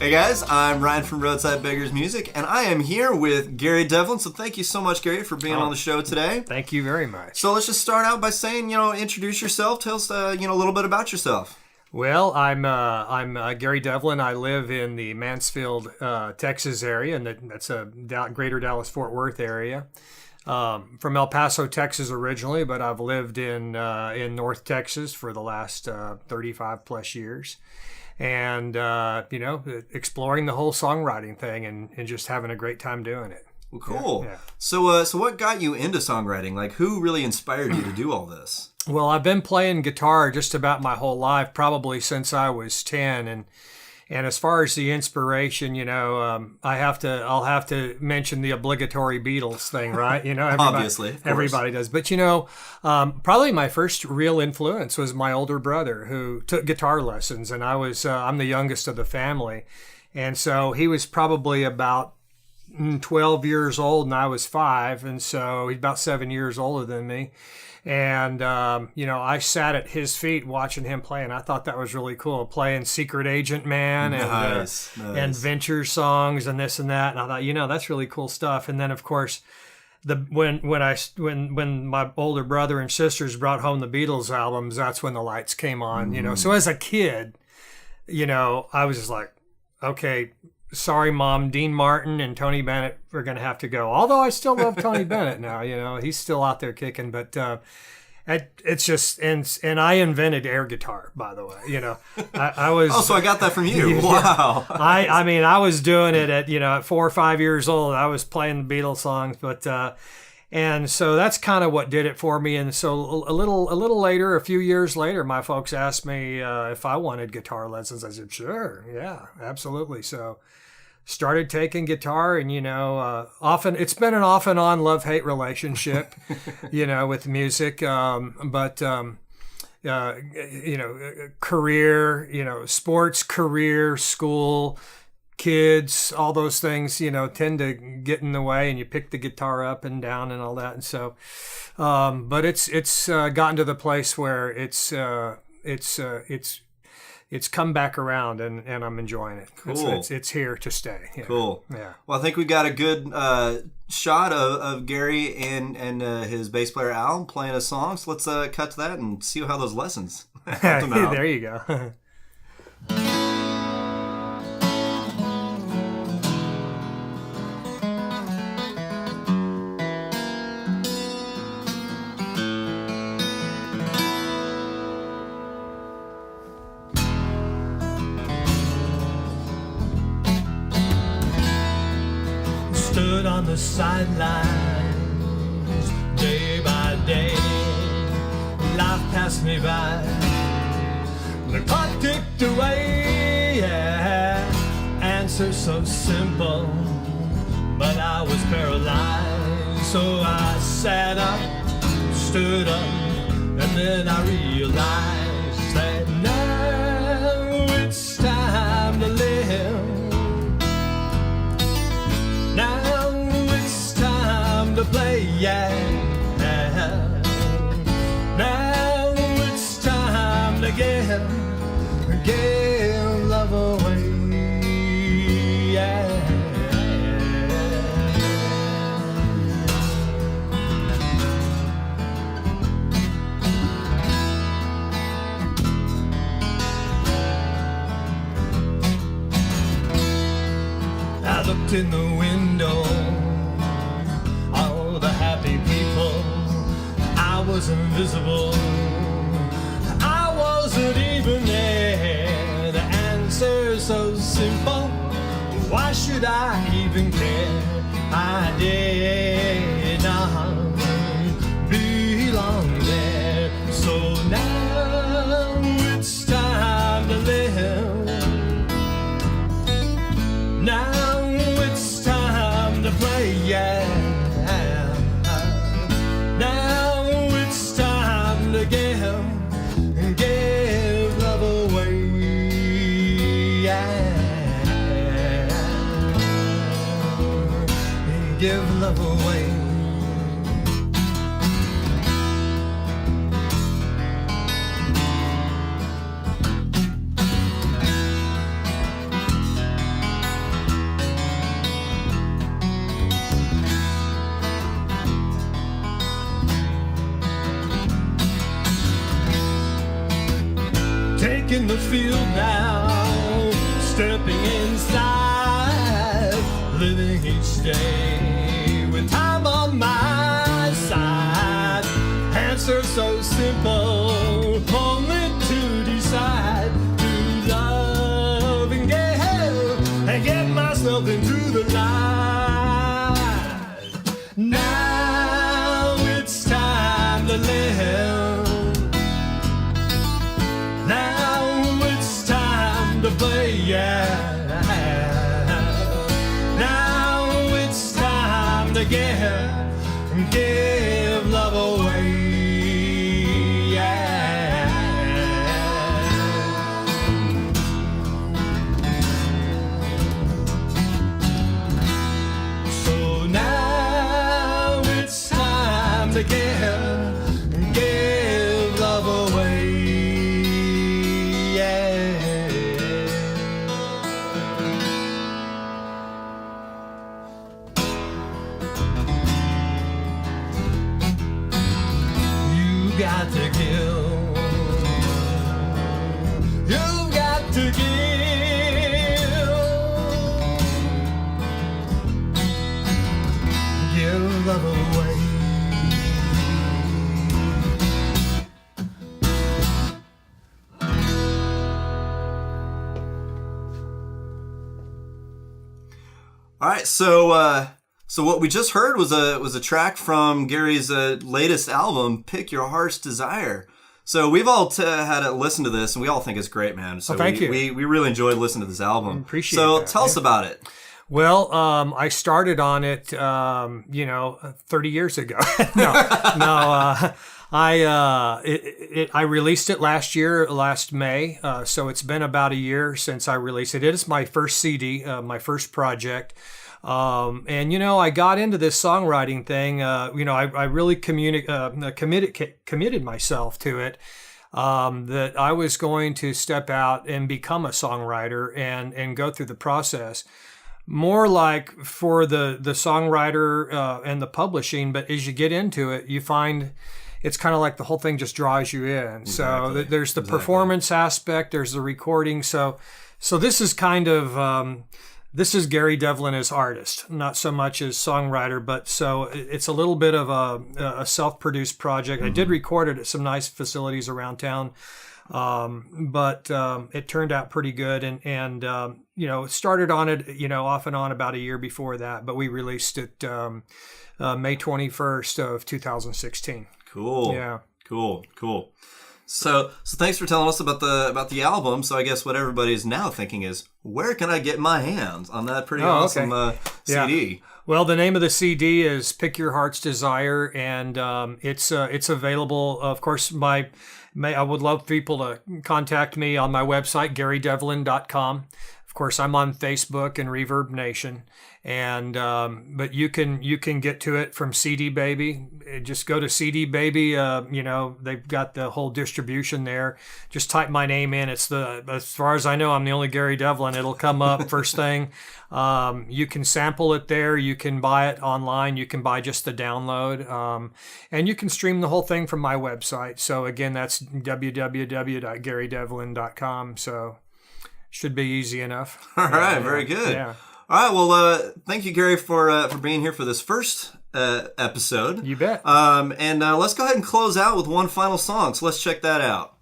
Hey guys, I'm Ryan from Roadside Beggars Music, and I am here with Gary Devlin. So thank you so much, Gary, for being on the show today. Thank you very much. So let's just start out by saying, introduce yourself. Tell us, a little bit about yourself. Well, I'm Gary Devlin. I live in the Mansfield, Texas area, and that's a greater Dallas-Fort Worth area. From El Paso, Texas originally, but I've lived in North Texas for the last 35 plus years. And, exploring the whole songwriting thing and just having a great time doing it. Well, cool. Yeah. So what got you into songwriting? Like, who really inspired you to do all this? Well, I've been playing guitar just about my whole life, probably since I was 10. And as far as the inspiration, I'll have to mention the obligatory Beatles thing, right? Obviously, everybody does. But probably my first real influence was my older brother, who took guitar lessons, and I'm the youngest of the family, and so he was probably about 12 years old, and I was 5, and so he's about 7 years older than me. And, I sat at his feet watching him play, and I thought that was really cool, playing Secret Agent Man and Venture songs and this and that. And I thought, that's really cool stuff. And then, of course, when my older brother and sisters brought home the Beatles albums, that's when the lights came on, So as a kid, I was just like, okay, sorry, Mom, Dean Martin and Tony Bennett are going to have to go. Although I still love Tony Bennett now, he's still out there kicking. But it's just, and I invented air guitar, by the way. I was. Oh, so I got that from you. Wow. I was doing it at 4 or 5 years old. I was playing the Beatles songs, but. And so that's kind of what did it for me. And so a little later, a few years later, my folks asked me if I wanted guitar lessons. I said, sure, yeah, absolutely. So started taking guitar, and often it's been an off and on love-hate relationship, with music. Career, sports, career, school, kids, all those things, tend to get in the way, and you pick the guitar up and down and all that. And so, but it's gotten to the place where it's come back around, and I'm enjoying it. Cool. It's here to stay. Yeah. Cool. Yeah. Well, I think we got a good shot of Gary and his bass player Al playing a song. So let's cut to that and see how those lessons helped him out. There you go. Stood on the sidelines day by day. Life passed me by, the clock ticked away. Yeah. Answer so simple, but I was paralyzed. So I sat up, stood up, and then I realized that now it's time to live. Now it's time to play, yeah. Now it's time to give love away, yeah. I looked in the window, all the happy people. I was invisible, I wasn't even there. The answer's so simple, why should I even care? I did not belong there. So now it's time to live. Now it's time to play, yeah. Now it's time to give love away, yeah. Give love away. in the field now, stepping inside, living each day with time on my side. Answer so simple, only to decide to love and get myself into the light. Now it's time to live. Now it's time to play, yeah. Now it's time to give love away, yeah. So now it's time to give love away, yeah. You got to give. You got to give love away. All right, so what we just heard was a track from Gary's latest album, "Pick Your Heart's Desire." So we've all had a listen to this, and we all think it's great, man. So thank you. We really enjoyed listening to this album. Appreciate So that, tell us about it. Well, I started on it, 30 years ago. I released it last May. So it's been about a year since I released it. It is my first CD, my first project. I got into this songwriting thing. I really committed myself to it. That I was going to step out and become a songwriter and go through the process. More like for the songwriter and the publishing, but as you get into it, you find it's kind of like the whole thing just draws you in. Exactly. So there's the performance aspect, there's the recording. So this is kind of this is Gary Devlin as artist, not so much as songwriter, but so it's a little bit of a self-produced project. I did record it at some nice facilities around town. But it turned out pretty good, and started on it, off and on about a year before that, but we released it May 21st of 2016. Cool. Yeah. Cool. So thanks for telling us about the album. So I guess what everybody's now thinking is, where can I get my hands on that pretty awesome CD? Yeah. Well, the name of the CD is "Pick Your Heart's Desire," and it's available. Of course, I would love people to contact me on my website, GaryDevlin.com. Of course, I'm on Facebook and Reverb Nation, and but you can get to it from CD Baby. Just go to CD Baby. They've got the whole distribution there. Just type my name in. As far as I know, I'm the only Gary Devlin. It'll come up first thing. You can sample it there. You can buy it online. You can buy just the download, and you can stream the whole thing from my website. So again, that's www.GaryDevlin.com. So should be easy enough. All right, very good. Yeah. All right, well, thank you, Gary, for being here for this first episode. You bet. And let's go ahead and close out with one final song. So let's check that out.